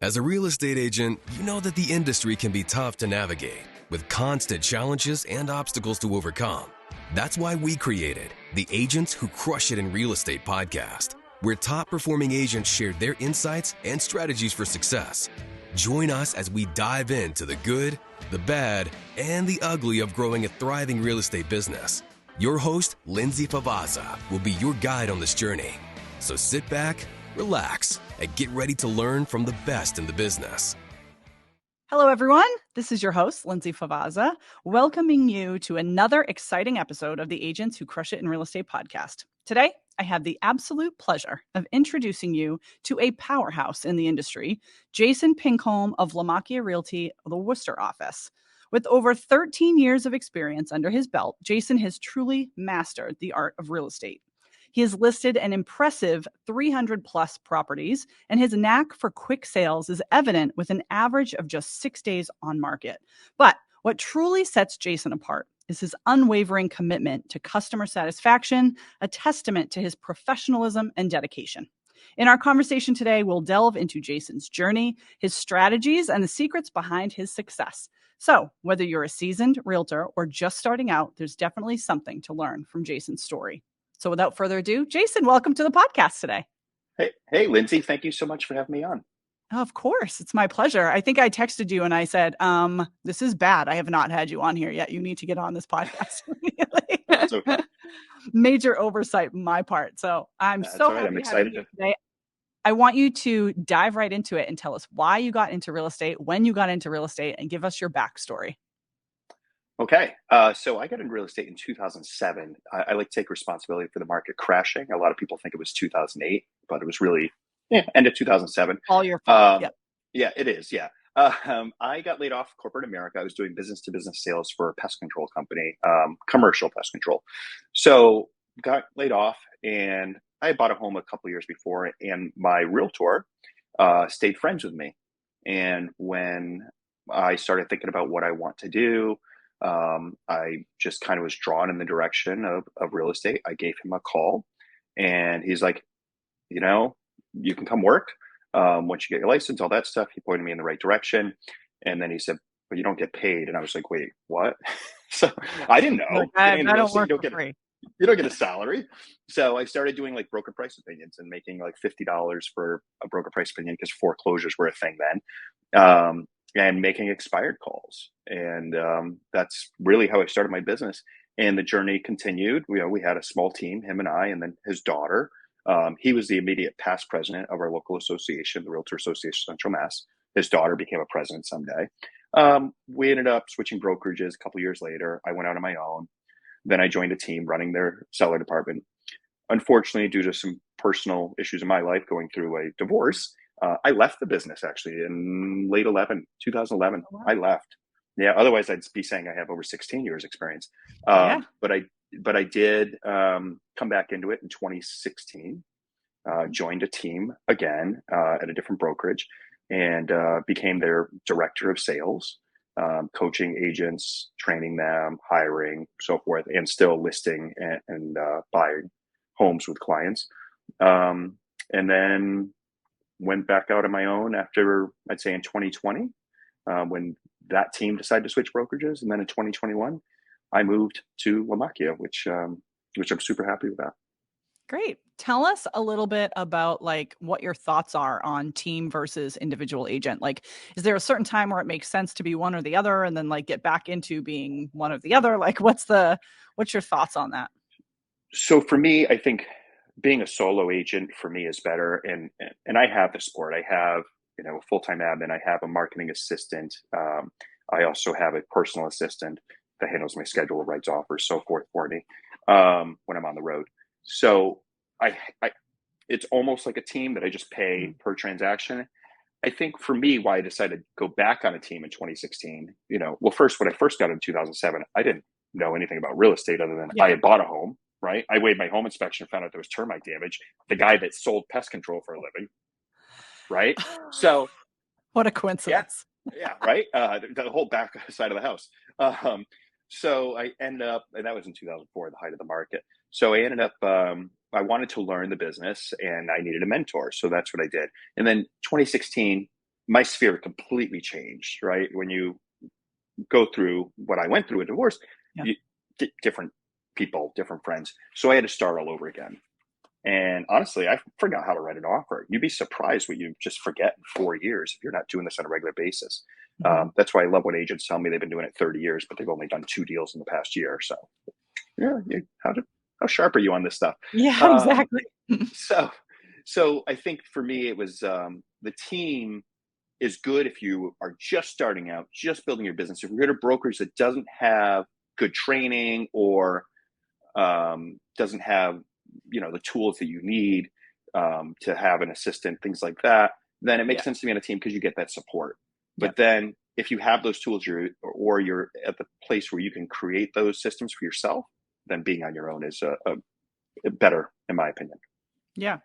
As a real estate agent, you know that the industry can be tough to navigate, with constant challenges and obstacles to overcome. That's why we created the Agents Who Crush It in Real Estate podcast, where top-performing agents share their insights and strategies for success. Join us as we dive into the good, the bad, and the ugly of growing a thriving real estate business. Your host, Lindsay Favazza, will be your guide on this journey. So sit back, relax, and get ready to learn from the best in the business. Hello, everyone. This is your host, Lindsay Favazza, welcoming you to another exciting episode of the Agents Who Crush It in Real Estate podcast. Today, I have the absolute pleasure of introducing you to a powerhouse in the industry, Jason Pincomb of Lamakia Realty, the Worcester office. With over 13 years of experience under his belt, Jason has truly mastered the art of real estate. He has listed an impressive 300 plus properties, and his knack for quick sales is evident with an average of just 6 days on market. But what truly sets Jason apart is his unwavering commitment to customer satisfaction, a testament to his professionalism and dedication. In our conversation today, we'll delve into Jason's journey, his strategies, and the secrets behind his success. So whether you're a seasoned realtor or just starting out, there's definitely something to learn from Jason's story. So without further ado, Jason, welcome to the podcast today. Hey, Lindsay, thank you so much for having me on. Of course, it's my pleasure. I think I texted you and I said, this is bad. I have not had you on here yet. You need to get on this podcast. That's okay. Major oversight on my part. So I'm That's so all right. happy I'm to have excited you today. I want you to dive right into it and tell us why you got into real estate, when you got into real estate, and give us your backstory. Okay. So I got into real estate in 2007. I like to take responsibility for the market crashing. A lot of people think it was 2008, but it was really end of 2007. All your fault. Yep. Yeah, it is. Yeah. I got laid off corporate America. I was doing business to business sales for a pest control company, commercial pest control. So got laid off, and I had bought a home a couple of years before, and my realtor stayed friends with me. And when I started thinking about what I want to do, I just kind of was drawn in the direction of real estate. I gave him a call, and he's like, you can come work once you get your license, all that stuff. He pointed me in the right direction. And then he said, but you don't get paid. And I was like, wait, what? So I didn't know. I don't work for free. You don't get a salary. So I started doing like broker price opinions and making like $50 for a broker price opinion because foreclosures were a thing then. And making expired calls. And that's really how I started my business. And the journey continued. We had a small team, him and I, and then his daughter. He was the immediate past president of our local association, the Realtor Association of Central Mass. His daughter became a president someday. We ended up switching brokerages a couple of years later. I went out on my own. Then I joined a team running their seller department. Unfortunately, due to some personal issues in my life, going through a divorce, I left the business actually in late 2011. Oh, wow. I left. Yeah. Otherwise I'd be saying I have over 16 years experience. But I did come back into it in 2016, joined a team again at a different brokerage, and became their director of sales, coaching agents, training them, hiring, so forth, and still listing and buying homes with clients. And then went back out on my own after, I'd say in 2020, when that team decided to switch brokerages. And then in 2021, I moved to Lamakia, which I'm super happy about. Great. Tell us a little bit about like what your thoughts are on team versus individual agent. Like, is there a certain time where it makes sense to be one or the other and then like get back into being one or the other? Like what's your thoughts on that? So for me, I think being a solo agent for me is better. And I have the support. I have, a full-time admin. I have a marketing assistant. I also have a personal assistant that handles my schedule, writes offers, so forth for me when I'm on the road. So I it's almost like a team that I just pay per transaction. I think for me, why I decided to go back on a team in 2016, first, when I first got in 2007, I didn't know anything about real estate other than I had bought a home. Right. I weighed my home inspection, found out there was termite damage. The guy that sold pest control for a living. Right. So what a coincidence. Yeah. Right. The whole back side of the house. So I ended up, and that was in 2004, the height of the market. So I ended up, I wanted to learn the business and I needed a mentor. So that's what I did. And then 2016, my sphere completely changed, right? When you go through what I went through a divorce, Yeah. different people, different friends. So I had to start all over again. And honestly, I forgot how to write an offer. You'd be surprised what you just forget in 4 years if you're not doing this on a regular basis. That's why I love when agents tell me they've been doing it 30 years, but they've only done 2 deals in the past year or so. Yeah, how sharp are you on this stuff? Yeah, exactly. So I think for me, it was the team is good if you are just starting out, just building your business. If you're at a brokerage that doesn't have good training or doesn't have the tools that you need to have an assistant, things like that, then it makes sense to be on a team because you get that support. But then if you have those tools, you're at the place where you can create those systems for yourself, then being on your own is a better, in my opinion. Yeah.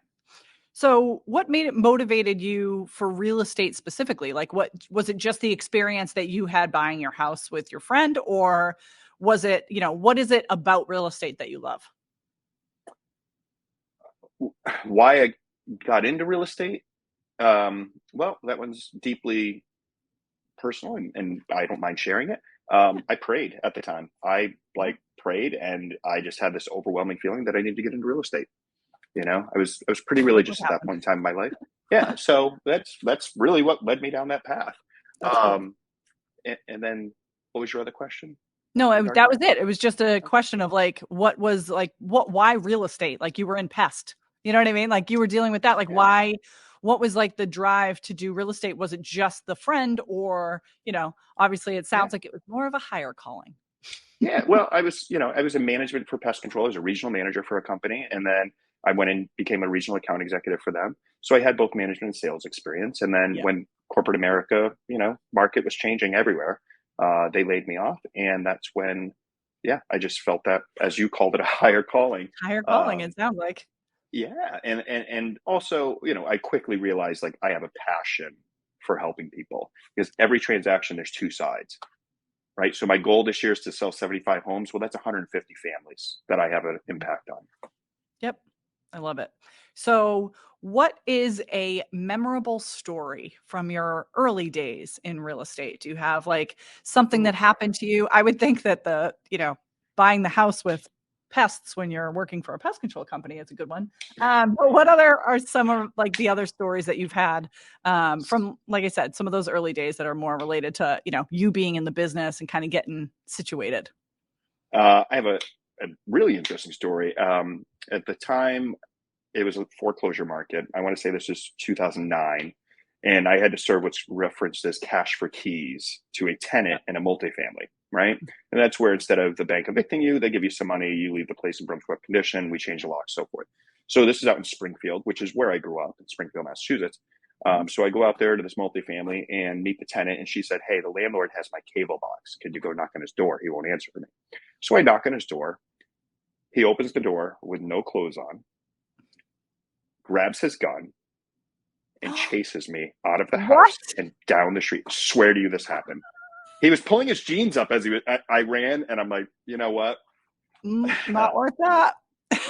So what motivated you for real estate specifically? Like, what was it, just the experience that you had buying your house with your friend, or was it, what is it about real estate that you love? Why I got into real estate? Well, that one's deeply personal and I don't mind sharing it. I prayed at the time. I prayed and I just had this overwhelming feeling that I needed to get into real estate. I was pretty religious at that point in time in my life. Yeah. So that's really what led me down that path. Cool. And then what was your other question? No, that was it. It was just a question of why real estate? Like, you were in pest, you know what I mean? Like, you were dealing with that. Like, why, what was like the drive to do real estate? Was it just the friend, or, obviously it sounds like it was more of a higher calling. Yeah. Well, I was in management for pest control. I was a regional manager for a company. And then I went and became a regional account executive for them. So I had both management and sales experience. And then when corporate America, market was changing everywhere, they laid me off. And that's when, I just felt that, as you called it, a higher calling. Higher calling, it sounds like. Yeah. And also, I quickly realized I have a passion for helping people, because every transaction, there's two sides. Right. So my goal this year is to sell 75 homes. Well, that's 150 families that I have an impact on. Yep. I love it. So what is a memorable story from your early days in real estate? Do you have something that happened to you? I would think that buying the house with pests when you're working for a pest control company is a good one. But what other are some of the other stories that you've had from, like I said, some of those early days that are more related to, you being in the business and kind of getting situated? I have a really interesting story. At the time, it was a foreclosure market. I want to say this is 2009. And I had to serve what's referenced as cash for keys to a tenant in a multifamily, right? And that's where, instead of the bank evicting you, they give you some money, you leave the place in broom-swept condition, we change the locks, so forth. So this is out in Springfield, which is where I grew up, in Springfield, Massachusetts. So I go out there to this multifamily and meet the tenant, and she said, "Hey, the landlord has my cable box. Could you go knock on his door? He won't answer me." So I knock on his door. He opens the door with no clothes on, grabs his gun, and chases me out of the house and down the street. Swear to you, this happened. He was pulling his jeans up as I ran, and I'm like, you know what? Not worth that.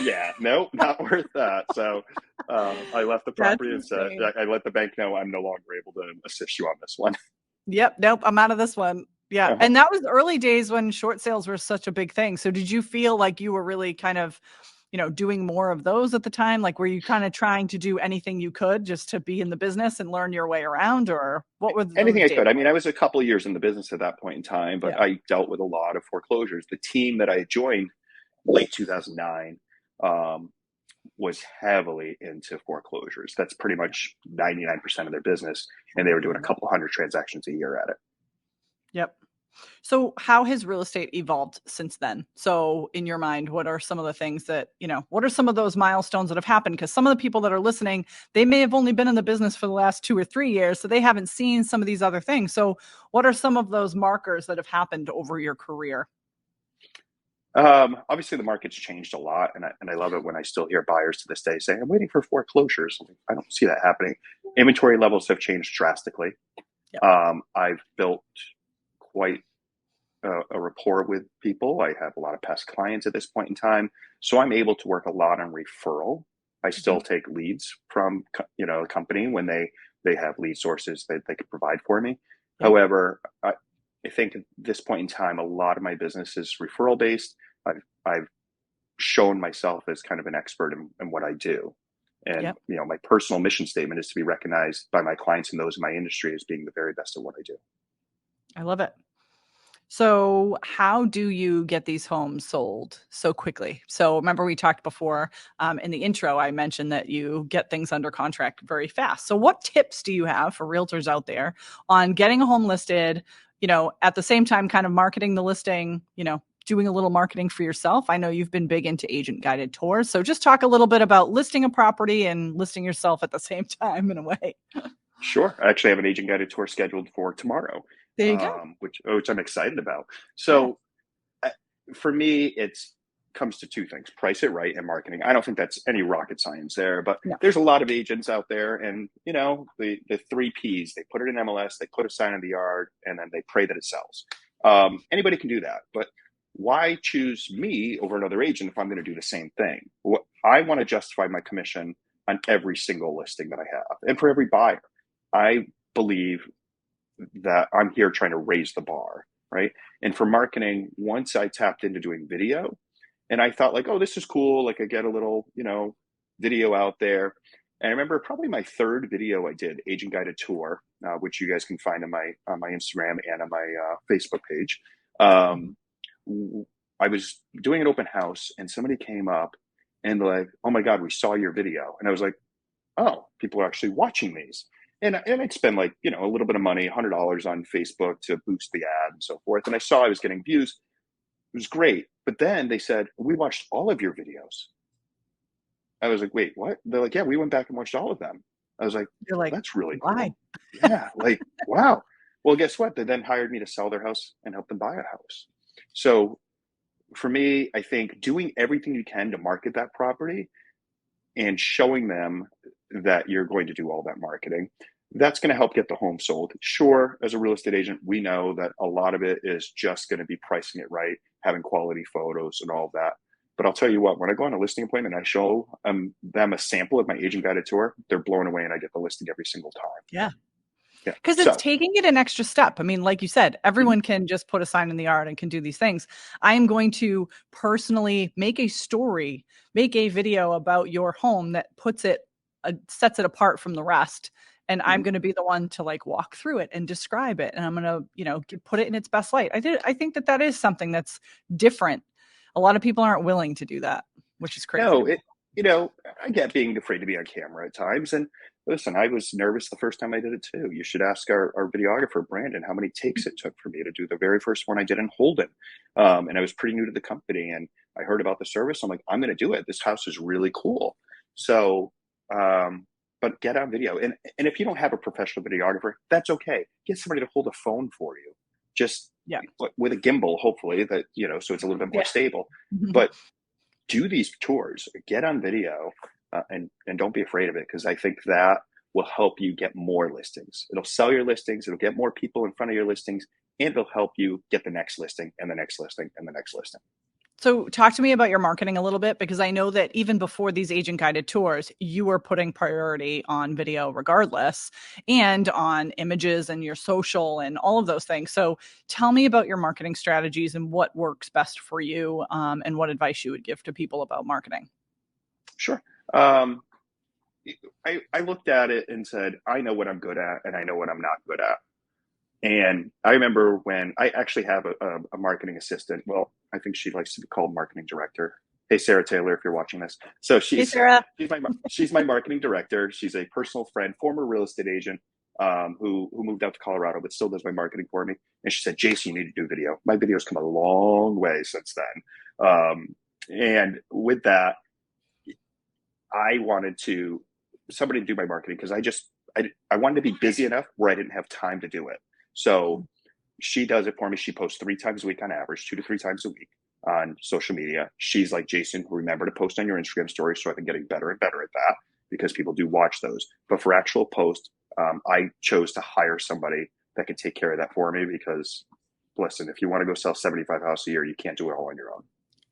Yeah, no, not worth that. So I left the property and said, I let the bank know I'm no longer able to assist you on this one. Yep. Nope. I'm out of this one. Yeah. And that was the early days when short sales were such a big thing. So did you feel like you were really kind of, doing more of those at the time? Like, were you kind of trying to do anything you could just to be in the business and learn your way around, or what was anything I could? I mean, I was a couple of years in the business at that point in time, but I dealt with a lot of foreclosures. The team that I joined late 2009 was heavily into foreclosures. That's pretty much 99% of their business. And they were doing a couple hundred transactions a year at it. Yep. So how has real estate evolved since then? So in your mind, what are some of the things that, what are some of those milestones that have happened? Because some of the people that are listening, they may have only been in the business for the last 2 or 3 years, so they haven't seen some of these other things. So what are some of those markers that have happened over your career? Obviously the market's changed a lot, and I love it when I still hear buyers to this day saying, "I'm waiting for foreclosures." I don't see that happening. Inventory levels have changed drastically. Yep. I've built quite a rapport with people. I have a lot of past clients at this point in time, so I'm able to work a lot on referral. I still take leads from a company when they they have lead sources that they could provide for me. Yeah. However, I think at this point in time, a lot of my business is referral based. I've shown myself as kind of an expert in what I do. And, Yep. my personal mission statement is to be recognized by my clients and those in my industry as being the very best at what I do. I love it. So how do you get these homes sold so quickly? So remember we talked before in the intro, I mentioned that you get things under contract very fast. So what tips do you have for realtors out there on getting a home listed, at the same time kind of marketing the listing, doing a little marketing for yourself? I know you've been big into agent guided tours. So just talk a little bit about listing a property and listing yourself at the same time in a way. Sure. I actually have an agent guided tour scheduled for tomorrow, There you go. which I'm excited about. So for me, it's comes to two things: price it right and marketing. I don't think that's any rocket science there, but there's a lot of agents out there, and the three P's: they put it in MLS, they put a sign in the yard, and then they pray that it sells. Anybody can do that, but why choose me over another agent if I'm going to do the same thing? I want to justify my commission on every single listing that I have, and for every buyer. I believe that I'm here trying to raise the bar, right? And for marketing, once I tapped into doing video, and I thought like, oh, this is cool. Like I get a little, video out there. And I remember probably my third video I did, agent guided tour, which you guys can find on my Instagram and on my Facebook page. I was doing an open house, and somebody came up and like, oh my God, we saw your video. And I was like, oh, people are actually watching these. And I'd spend like, a little bit of money, $100 on Facebook to boost the ad and so forth. And I saw I was getting views. It was great. But then they said, we watched all of your videos. I was like, wait, what? They're like, yeah, we went back and watched all of them. I was like, You're like, that's really why? cool. Yeah, like, wow. Well, guess what? They then hired me to sell their house and help them buy a house. So for me, I think doing everything you can to market that property and showing them that you're going to do all that marketing, that's going to help get the home sold. Sure, as a real estate agent, we know that a lot of it is just going to be pricing it right, having quality photos and all of that. But I'll tell you what, when I go on a listing appointment, I show them a sample of my agent guided tour, they're blown away and I get the listing every single time. Yeah. Yeah. Because it's taking it an extra step. I mean, like you said, everyone can just put a sign in the yard and can do these things. I am going to personally make a story, make a video about your home that sets it apart from the rest. And I'm going to be the one to like walk through it and describe it. And I'm going to, put it in its best light. I think that is something that's different. A lot of people aren't willing to do that, which is crazy. No, I get being afraid to be on camera at times. And listen, I was nervous the first time I did it too. You should ask our videographer, Brandon, how many takes it took for me to do the very first one I did in Holden. And I was pretty new to the company, and I heard about the service. I'm like, I'm going to do it. This house is really cool. So, but get on video. And if you don't have a professional videographer, that's okay. Get somebody to hold a phone for you. Just with a gimbal, hopefully, that, so it's a little bit more stable. But do these tours, get on video, and don't be afraid of it, because I think that will help you get more listings. It'll sell your listings. It'll get more people in front of your listings, and it'll help you get the next listing and the next listing and the next listing. So talk to me about your marketing a little bit, because I know that even before these agent guided tours, you were putting priority on video regardless, and on images and your social and all of those things. So tell me about your marketing strategies and what works best for you, and what advice you would give to people about marketing. Sure. I looked at it and said, I know what I'm good at and I know what I'm not good at. And I remember when I actually have a marketing assistant. Well, I think she likes to be called marketing director. Hey, Sarah Taylor, if you're watching this. So she's my marketing director. She's a personal friend, former real estate agent, who moved out to Colorado, but still does my marketing for me. And she said, Jason, you need to do video. My videos come a long way since then. And with that, I wanted somebody to do my marketing, because I wanted to be busy enough where I didn't have time to do it. So she does it for me. She posts 3 times a week on average, 2 to 3 times a week on social media. She's like, Jason, remember to post on your Instagram stories. So I've been getting better and better at that, because people do watch those. But for actual post, I chose to hire somebody that could take care of that for me, because listen, if you want to go sell 75 houses a year, you can't do it all on your own.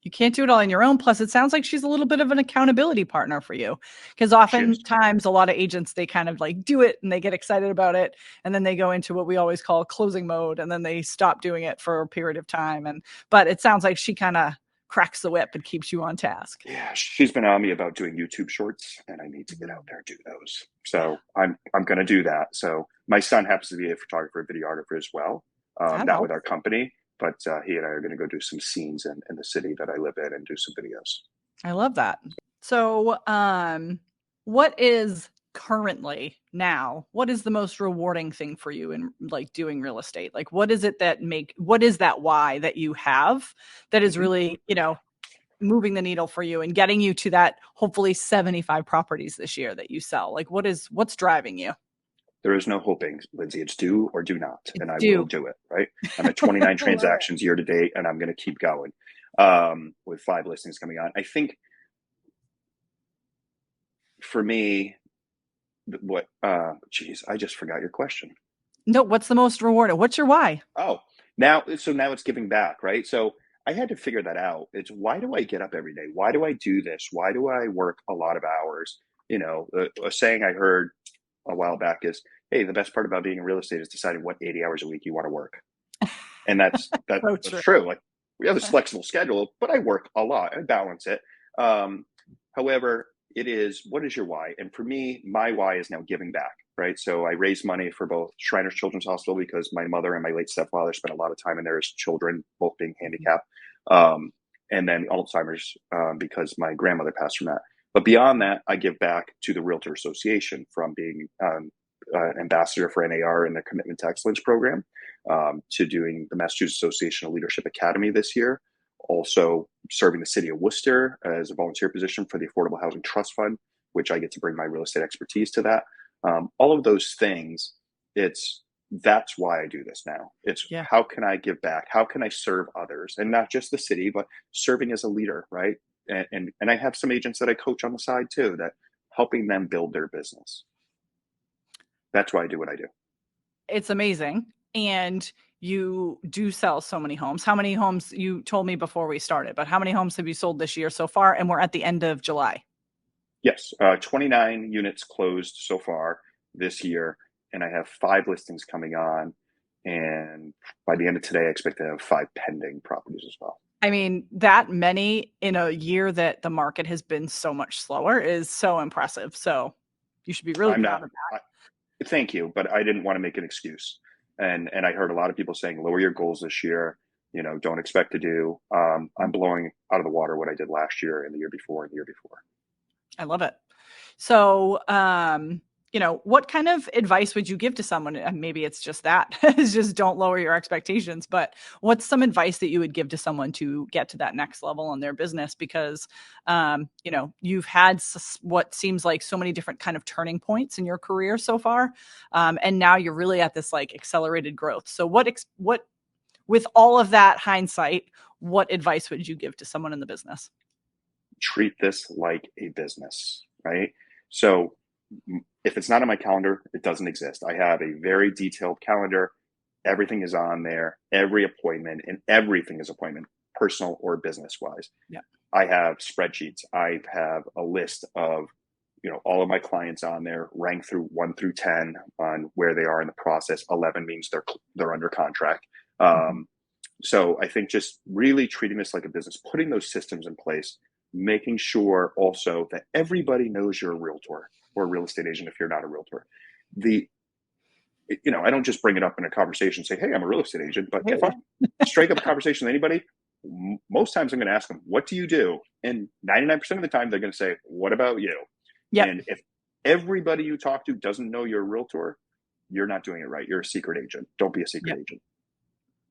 You can't do it all on your own. Plus, it sounds like she's a little bit of an accountability partner for you. Because oftentimes a lot of agents, they kind of like do it and they get excited about it. And then they go into what we always call closing mode. And then they stop doing it for a period of time. But it sounds like she kind of cracks the whip and keeps you on task. Yeah, she's been on me about doing YouTube shorts, and I need to get out there and do those. So I'm going to do that. So my son happens to be a photographer, videographer as well, not with our company. But he and I are going to go do some scenes in the city that I live in and do some videos. I love that. So what is currently now, what is the most rewarding thing for you in like doing real estate? Like, what is it what is that why that you have that is really, moving the needle for you and getting you to that hopefully 75 properties this year that you sell? Like, what's driving you? There is no hoping, Lindsay. It's do or do not, and I will do it, right? I'm at 29 transactions year to date, and I'm going to keep going with 5 listings coming on. I think for me, I just forgot your question. No, what's the most rewarding? What's your why? Oh, now it's giving back, right? So I had to figure that out. It's why do I get up every day? Why do I do this? Why do I work a lot of hours? A saying I heard a while back is, hey, the best part about being in real estate is deciding what 80 hours a week you want to work. And that's true. Like, we have this flexible schedule, but I work a lot. I balance it. However, it is, what is your why? And for me, my why is now giving back, right? So I raise money for both Shriners Children's Hospital because my mother and my late stepfather spent a lot of time in there as children, both being handicapped. And then Alzheimer's because my grandmother passed from that. But beyond that, I give back to the Realtor Association from being ambassador for NAR in the Commitment to Excellence program to doing the Massachusetts Association of Leadership Academy this year. Also serving the city of Worcester as a volunteer position for the Affordable Housing Trust Fund, which I get to bring my real estate expertise to that. All of those things, that's why I do this now. It's how can I give back? How can I serve others? And not just the city, but serving as a leader, right? And I have some agents that I coach on the side too, that helping them build their business. That's why I do what I do. It's amazing. And you do sell so many homes. How many homes, you told me before we started, but how many homes have you sold this year so far? And we're at the end of July. Yes. 29 units closed so far this year. And I have 5 listings coming on. And by the end of today, I expect to have 5 pending properties as well. I mean, that many in a year that the market has been so much slower is so impressive. So you should be really proud of that. Thank you. But I didn't want to make an excuse. And I heard a lot of people saying, lower your goals this year, don't expect to do. I'm blowing out of the water what I did last year and the year before and the year before. I love it. So, what kind of advice would you give to someone? And maybe it's just that, it's just don't lower your expectations, but what's some advice that you would give to someone to get to that next level in their business? Because, you've had what seems like so many different kind of turning points in your career so far. And now you're really at this like accelerated growth. So with all of that hindsight, what advice would you give to someone in the business? Treat this like a business, right? So if it's not on my calendar, it doesn't exist. I have a very detailed calendar. Everything is on there, every appointment, and everything is appointment, personal or business wise. Yeah. I have spreadsheets. I have a list of, all of my clients on there, ranked through 1 through 10 on where they are in the process. 11 means they're under contract. So I think just really treating this like a business, putting those systems in place, making sure also that everybody knows you're a realtor or a real estate agent if you're not a realtor. I don't just bring it up in a conversation and say, hey, I'm a real estate agent. But if I strike up a conversation with anybody, most times I'm going to ask them, what do you do? And 99% of the time, they're going to say, what about you? Yep. And if everybody you talk to doesn't know you're a realtor, you're not doing it right. You're a secret agent. Don't be a secret agent.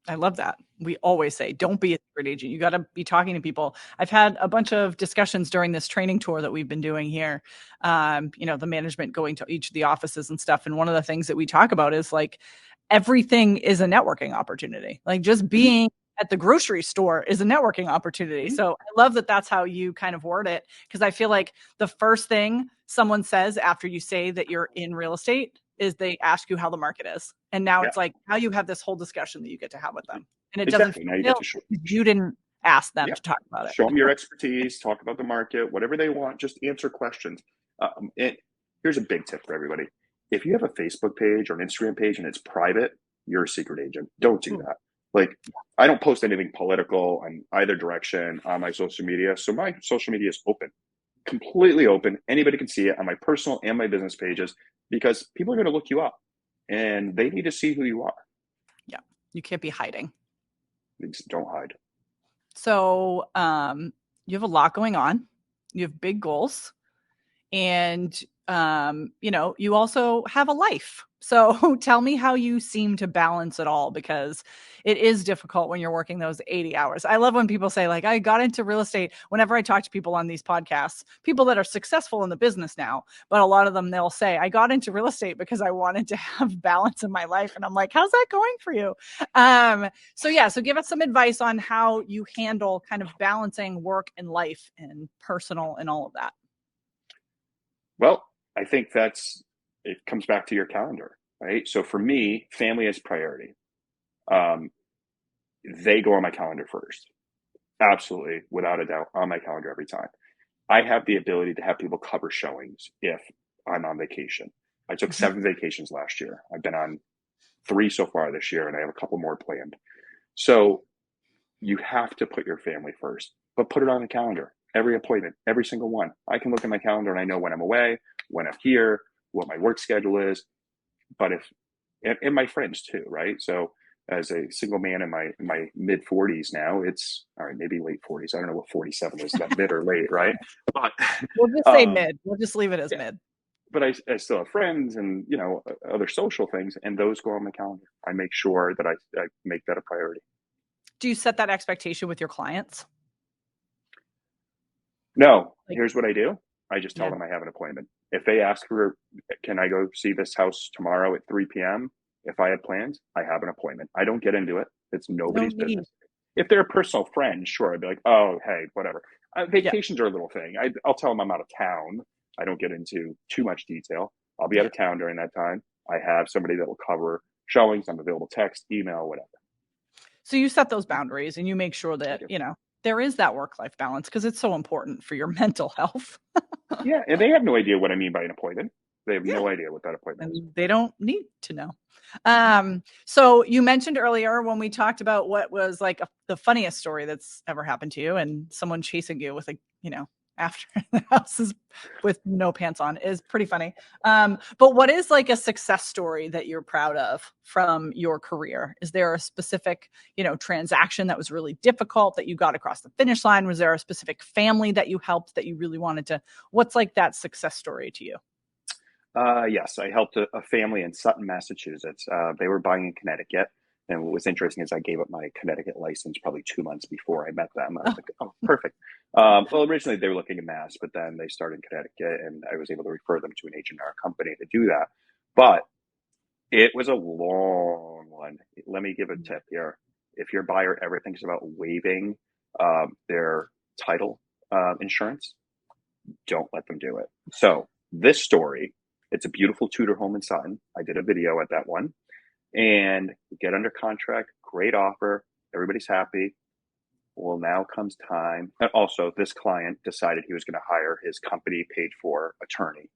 I love that. We always say, don't be a secret agent. You got to be talking to people. I've had a bunch of discussions during this training tour that we've been doing here. The management going to each of the offices and stuff. And one of the things that we talk about is like, everything is a networking opportunity. Like just being at the grocery store is a networking opportunity. So I love that that's how you kind of word it. Because I feel like the first thing someone says after you say that you're in real estate is they ask you how the market is. And now it's like, now you have this whole discussion that you get to have with them. And it doesn't feel you didn't ask them Yeah. to talk about it. Show them your expertise, talk about the market, whatever they want, just answer questions. Here's a big tip for everybody. If you have a Facebook page or an Instagram page and it's private, you're a secret agent. Don't do that. Like, I don't post anything political on either direction on my social media. So my social media is open, completely open. Anybody can see it on my personal and my business pages, because people are going to look you up and they need to see who you are. Yeah. You can't be hiding. Don't hide. So you have a lot going on. You have big goals. And, you also have a life. So tell me how you seem to balance it all, because it is difficult when you're working those 80 hours. I love when people say, like, I got into real estate. Whenever I talk to people on these podcasts, people that are successful in the business now, but a lot of them, they'll say, I got into real estate because I wanted to have balance in my life. And I'm like, how's that going for you? So give us some advice on how you handle kind of balancing work and life and personal and all of that. Well, I think it comes back to your calendar, right? So for me, family is priority. They go on my calendar first. Absolutely, without a doubt, on my calendar every time. I have the ability to have people cover showings if I'm on vacation. I took 7 vacations last year. I've been on 3 so far this year, and I have a couple more planned. So you have to put your family first, but put it on the calendar. Every appointment, every single one. I can look at my calendar and I know when I'm away, when I'm here, what my work schedule is. But and my friends too, right? So as a single man in my mid 40s now, it's all right, maybe late 40s. I don't know what 47 is, that mid or late, right? But we'll just say mid. We'll just leave it as mid. But I still have friends and, other social things, and those go on my calendar. I make sure that I make that a priority. Do you set that expectation with your clients? No, here's what I do. I just tell them I have an appointment. If they ask for, can I go see this house tomorrow at 3 p.m.? If I have plans, I have an appointment. I don't get into it. It's nobody's business. If they're a personal friend, sure, I'd be like, oh, hey, whatever. Vacations are a little thing. I'll tell them I'm out of town. I don't get into too much detail. I'll be out of town during that time. I have somebody that will cover showings. I'm available, text, email, whatever. So you set those boundaries and you make sure that, there is that work-life balance, because it's so important for your mental health. Yeah. And they have no idea what I mean by an appointment. They have no idea what that appointment is. They don't need to know. So you mentioned earlier when we talked about what was like the funniest story that's ever happened to you, and someone chasing you with after the house is with no pants on is pretty funny. But what is like a success story that you're proud of from your career? Is there a specific, transaction that was really difficult that you got across the finish line? Was there a specific family that you helped that you really wanted to? What's like that success story to you? Yes, I helped a family in Sutton, Massachusetts. They were buying in Connecticut. And what was interesting is I gave up my Connecticut license probably 2 months before I met them. I was like, oh, perfect. Well, originally they were looking at Mass, but then they started in Connecticut, and I was able to refer them to an agent in our company to do that. But it was a long one. Let me give a tip here. If your buyer ever thinks about waiving their title insurance, don't let them do it. So this story, it's a beautiful Tudor home in Sutton. I did a video at that one. And get under contract, great offer, everybody's happy. Well, now comes time. And also, this client decided he was going to hire his company paid for attorney.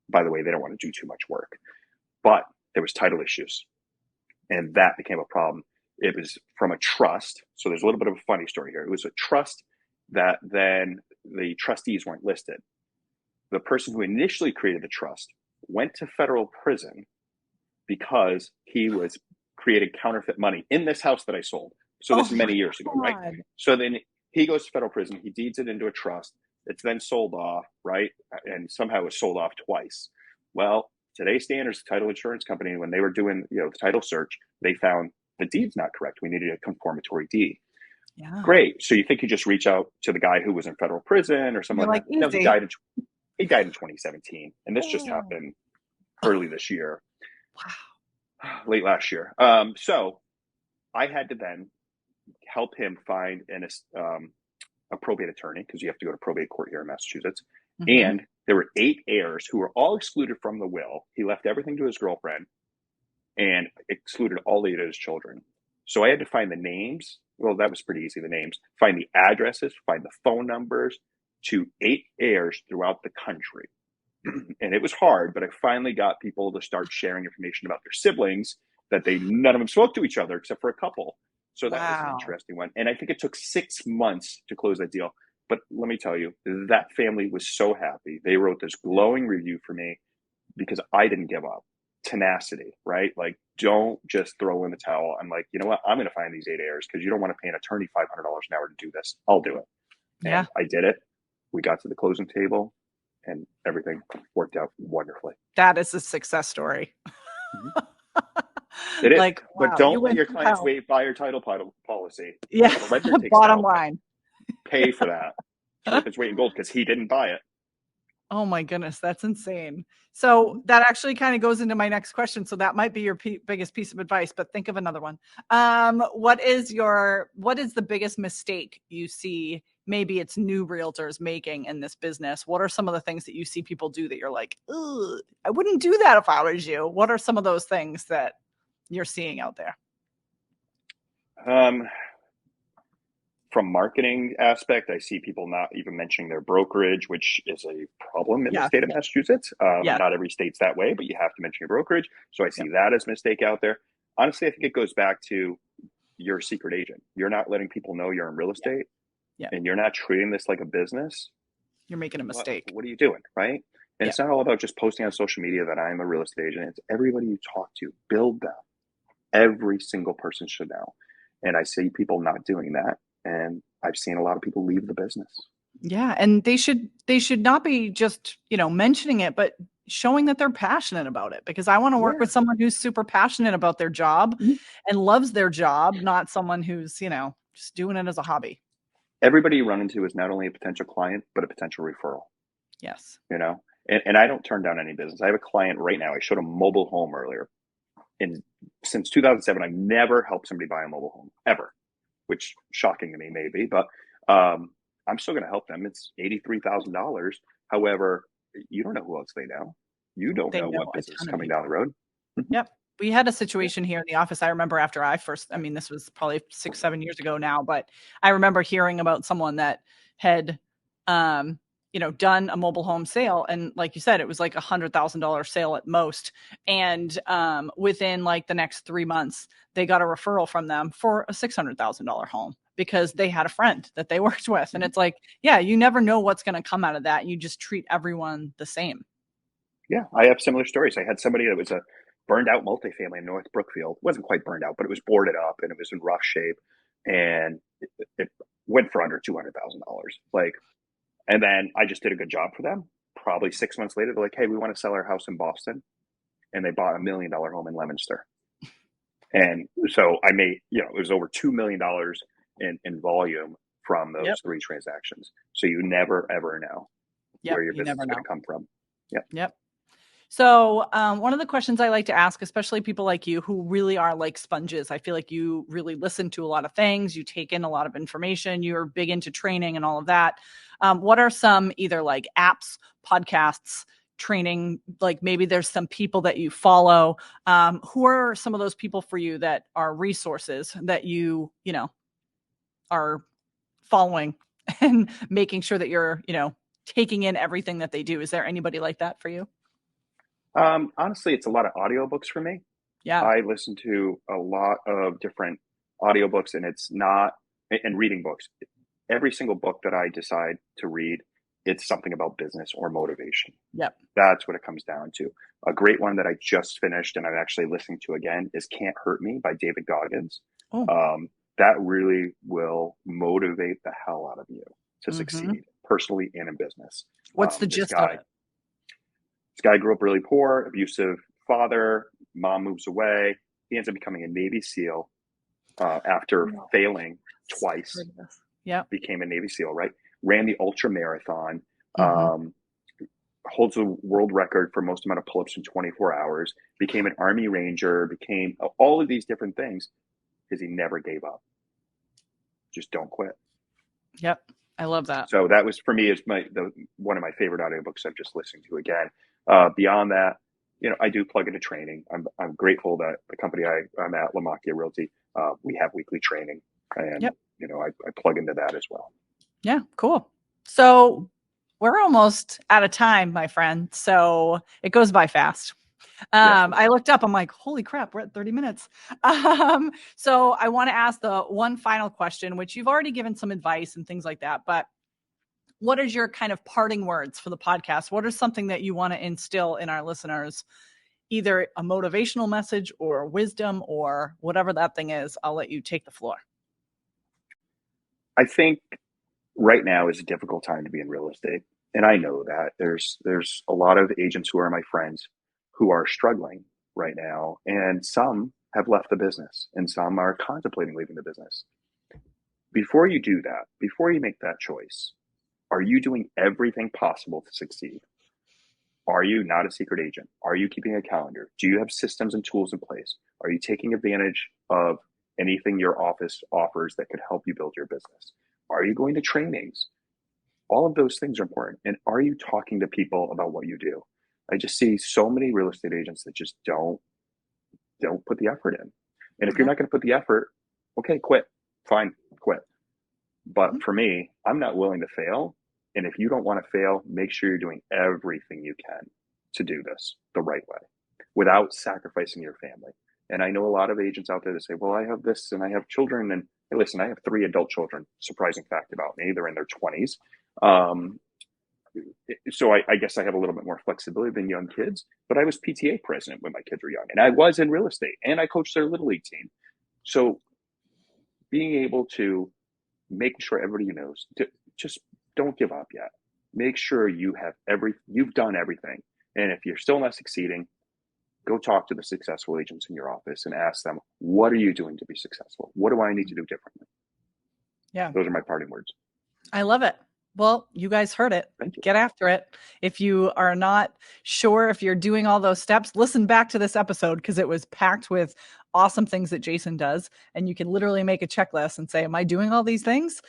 By the way, they don't want to do too much work. But there was title issues, and that became a problem. It was from a trust. So there's a little bit of a funny story here. It was a trust that then the trustees weren't listed. The person who initially created the trust went to federal prison because he was creating counterfeit money in this house that I sold. So this is many years ago, right? So then he goes to federal prison. He deeds it into a trust. It's then sold off, right? And somehow it was sold off twice. Well, today's standards, the title insurance company, when they were doing the title search, they found the deed's not correct. We needed a conformatory deed. Yeah. Great. So you think you just reach out to the guy who was in federal prison or something like that? No, he died in 2017, and this just happened early this year. Wow. Late last year. So I had to then help him find a probate attorney, because you have to go to probate court here in Massachusetts. Mm-hmm. And there were 8 heirs who were all excluded from the will. He left everything to his girlfriend and excluded all 8 of his children. So I had to find the names. Well, that was pretty easy, the names. Find the addresses, find the phone numbers to 8 heirs throughout the country. And it was hard, but I finally got people to start sharing information about their siblings that none of them spoke to each other except for a couple. So that was an interesting one. And I think it took 6 months to close that deal. But let me tell you, that family was so happy. They wrote this glowing review for me because I didn't give up. Tenacity, right? Like, don't just throw in the towel. I'm like, you know what? I'm going to find these 8 heirs because you don't want to pay an attorney $500 an hour to do this. I'll do it. Yeah. And I did it. We got to the closing table and everything worked out wonderfully. That is a success story. It is. Like, but wow, don't let your clients wait by your title policy. Yeah. Bottom line. Pay for that. It's weight in gold because he didn't buy it. Oh my goodness, that's insane. So that actually kind of goes into my next question. So that might be your biggest piece of advice, but think of another one. What is the biggest mistake you see? Maybe it's new realtors making in this business. What are some of the things that you see people do that you're like, ugh, I wouldn't do that if I was you? What are some of those things that you're seeing out there? From marketing aspect, I see people not even mentioning their brokerage, which is a problem in the state of Massachusetts. Not every state's that way, but you have to mention your brokerage. So I see that as a mistake out there. Honestly, I think it goes back to your secret agent. You're not letting people know you're in real estate and you're not treating this like a business. You're making a mistake. What are you doing, right? And it's not all about just posting on social media that I'm a real estate agent. It's everybody you talk to. Build them. Every single person should know. And I see people not doing that. And I've seen a lot of people leave the business. Yeah. And they should not be just, mentioning it, but showing that they're passionate about it, because I want to work with someone who's super passionate about their job and loves their job, not someone who's, just doing it as a hobby. Everybody you run into is not only a potential client, but a potential referral. Yes. And I don't turn down any business. I have a client right now. I showed a mobile home earlier. And since 2007, I've never helped somebody buy a mobile home ever. Which shocking to me, maybe, but I'm still going to help them. It's $83,000. However, you don't know who else they know. You don't know what business is coming down the road. Yep. We had a situation here in the office. I remember after this was probably 6-7 years ago now, but I remember hearing about someone that had, done a mobile home sale. And like you said, it was like $100,000 sale at most. And within like the next 3 months, they got a referral from them for a $600,000 home because they had a friend that they worked with. And it's like, you never know what's going to come out of that. You just treat everyone the same. Yeah. I have similar stories. I had somebody that was a burned out multifamily in North Brookfield. It wasn't quite burned out, but it was boarded up and it was in rough shape. And it went for under $200,000. And then I just did a good job for them. Probably 6 months later, they're like, hey, we want to sell our house in Boston. And they bought $1 million home in Leominster. And so I made, it was over $2 million in volume from those 3 transactions. So you never, ever know where your business is going to come from. Yep. So one of the questions I like to ask, especially people like you who really are like sponges, I feel like you really listen to a lot of things. You take in a lot of information. You're big into training and all of that. What are some either like apps, podcasts, training, like maybe there's some people that you follow? Who are some of those people for you that are resources that you are following and making sure that you're, taking in everything that they do? Is there anybody like that for you? Honestly, it's a lot of audiobooks for me. Yeah. I listen to a lot of different audiobooks and reading books. Every single book that I decide to read, it's something about business or motivation. Yep. That's what it comes down to. A great one that I just finished and I'm actually listening to again is Can't Hurt Me by David Goggins. Oh. That really will motivate the hell out of you to succeed personally and in business. What's the gist of it? This guy grew up really poor, abusive father, mom moves away. He ends up becoming a Navy SEAL after failing twice. Yeah. Became a Navy SEAL, right? Ran the ultra marathon, holds the world record for most amount of pull-ups in 24 hours, became an Army Ranger, became all of these different things because he never gave up. Just don't quit. Yep. I love that. So that was, for me, is one of my favorite audiobooks I've just listened to again. Beyond that, I do plug into training. I'm grateful that the company I'm at, Lamakia Realty, we have weekly training, and Yep. I plug into that as well. Yeah, cool. So we're almost out of time, my friend. So it goes by fast. I looked up, I'm like, holy crap, we're at 30 minutes. So I want to ask the one final question, which you've already given some advice and things like that, but what is your kind of parting words for the podcast? What is something that you want to instill in our listeners, either a motivational message or wisdom or whatever that thing is? I'll let you take the floor. I think right now is a difficult time to be in real estate. And I know that there's a lot of agents who are my friends who are struggling right now, and some have left the business and some are contemplating leaving the business. Before you do that, before you make that choice, are you doing everything possible to succeed? Are you not a secret agent? Are you keeping a calendar? Do you have systems and tools in place? Are you taking advantage of anything your office offers that could help you build your business? Are you going to trainings? All of those things are important. And are you talking to people about what you do? I just see so many real estate agents that just don't put the effort in. And if you're not going to put the effort, okay, quit. Fine, quit. But for me, I'm not willing to fail. And if you don't want to fail, make sure you're doing everything you can to do this the right way without sacrificing your family. And I know a lot of agents out there that say, well, I have this and I have children. And hey, listen, I have 3 adult children. Surprising fact about me. They're in their 20s. So I guess I have a little bit more flexibility than young kids, but I was PTA president when my kids were young, and I was in real estate, and I coached their little league team. So being able to make sure everybody knows, just don't give up yet. Make sure you've done everything. And if you're still not succeeding, go talk to the successful agents in your office and ask them, what are you doing to be successful? What do I need to do differently? Yeah. Those are my parting words. I love it. Well, you guys heard it. Thank you. Get after it. If you are not sure if you're doing all those steps, listen back to this episode because it was packed with awesome things that Jason does. And you can literally make a checklist and say, am I doing all these things?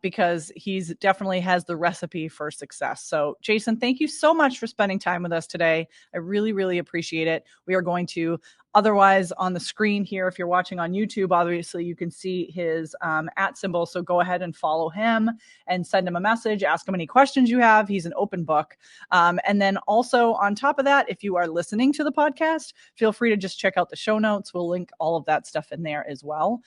Because he's definitely has the recipe for success. So Jason, thank you so much for spending time with us today. I really, really appreciate it. We are going to otherwise on the screen here, if you're watching on YouTube, obviously you can see his @ symbol. So go ahead and follow him and send him a message, ask him any questions you have. He's an open book. And then also on top of that, if you are listening to the podcast, feel free to just check out the show notes. We'll link all of that stuff in there as well.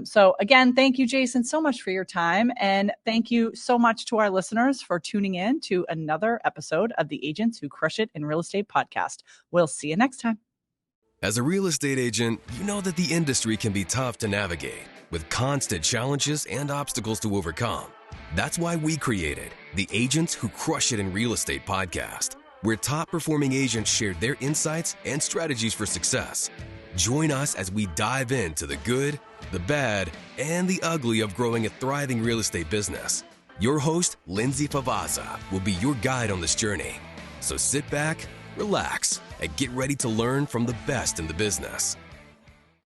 So again, thank you, Jason, so much for your time. And thank you so much to our listeners for tuning in to another episode of the Agents Who Crush It in Real Estate podcast. We'll see you next time. As a real estate agent, you know that the industry can be tough to navigate with constant challenges and obstacles to overcome. That's why we created the Agents Who Crush It in Real Estate podcast, where top performing agents share their insights and strategies for success. Join us as we dive into the good, the bad, and the ugly of growing a thriving real estate business. Your host, Lindsay Favazza, will be your guide on this journey. So sit back, relax, and get ready to learn from the best in the business.